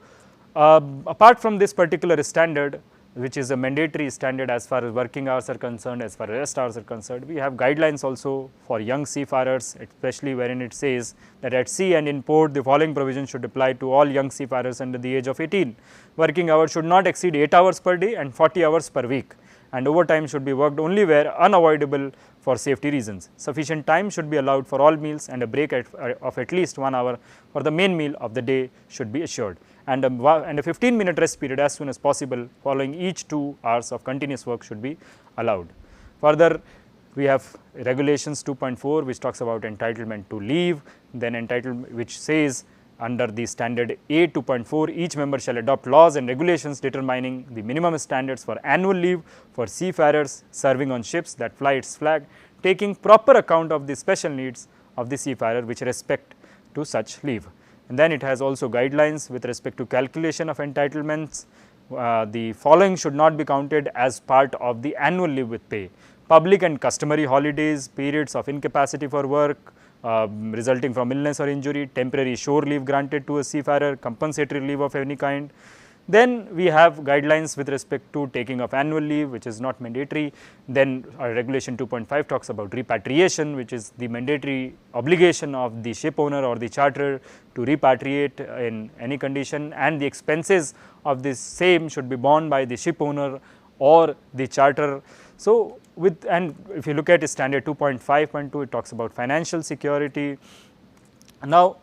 apart from this particular standard, which is a mandatory standard as far as working hours are concerned, as far as rest hours are concerned. We have guidelines also for young seafarers, especially wherein it says that at sea and in port, the following provisions should apply to all young seafarers under the age of 18. Working hours should not exceed 8 hours per day and 40 hours per week, and overtime should be worked only where unavoidable for safety reasons. Sufficient time should be allowed for all meals, and a break of at least 1 hour for the main meal of the day should be assured, and a 15-minute rest period as soon as possible following each 2 hours of continuous work should be allowed. Further, we have regulations 2.4, which talks about entitlement to leave, then which says under the standard A 2.4, each member shall adopt laws and regulations determining the minimum standards for annual leave for seafarers serving on ships that fly its flag, taking proper account of the special needs of the seafarer which respect to such leave. And then it has also guidelines with respect to calculation of entitlements. The following should not be counted as part of the annual leave with pay: public and customary holidays, periods of incapacity for work resulting from illness or injury, temporary shore leave granted to a seafarer, compensatory leave of any kind. Then we have guidelines with respect to taking of annual leave, which is not mandatory. Then regulation 2.5 talks about repatriation, which is the mandatory obligation of the ship owner or the charterer to repatriate in any condition, and the expenses of this same should be borne by the ship owner or the charterer. So, and if you look at standard 2.5.2, it talks about financial security. Now,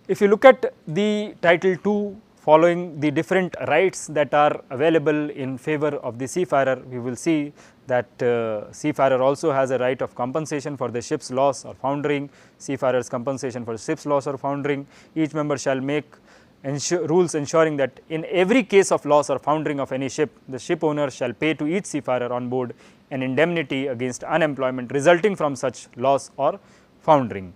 if you look at the title 2, following the different rights that are available in favor of the seafarer, we will see that seafarer also has a right of compensation for the ship's loss or foundering, seafarer's compensation for ship's loss or foundering. Each member shall make rules ensuring that in every case of loss or foundering of any ship, the ship owner shall pay to each seafarer on board an indemnity against unemployment resulting from such loss or foundering.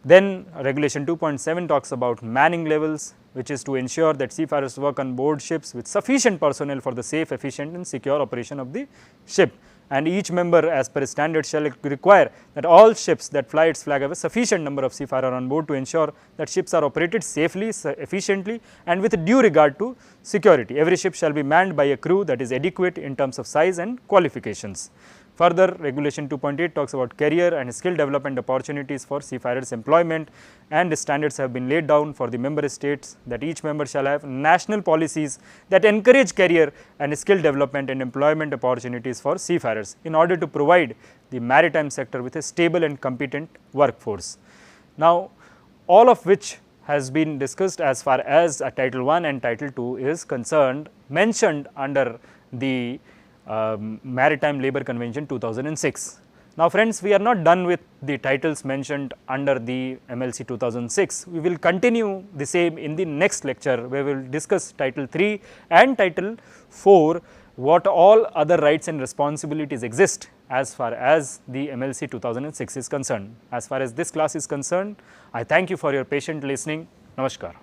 Then regulation 2.7 talks about manning levels, which is to ensure that seafarers work on board ships with sufficient personnel for the safe, efficient and secure operation of the ship. And each member as per standard shall require that all ships that fly its flag have a sufficient number of seafarers on board to ensure that ships are operated safely, efficiently and with due regard to security. Every ship shall be manned by a crew that is adequate in terms of size and qualifications. Further, regulation 2.8 talks about career and skill development opportunities for seafarers' employment, and the standards have been laid down for the member states that each member shall have national policies that encourage career and skill development and employment opportunities for seafarers in order to provide the maritime sector with a stable and competent workforce. Now, all of which has been discussed as far as Title 1 and Title 2 is concerned, mentioned under the Maritime Labour Convention 2006. Now friends, we are not done with the titles mentioned under the MLC 2006. We will continue the same in the next lecture, where we will discuss Title 3 and Title 4, what all other rights and responsibilities exist as far as the MLC 2006 is concerned. As far as this class is concerned, I thank you for your patient listening. Namaskar.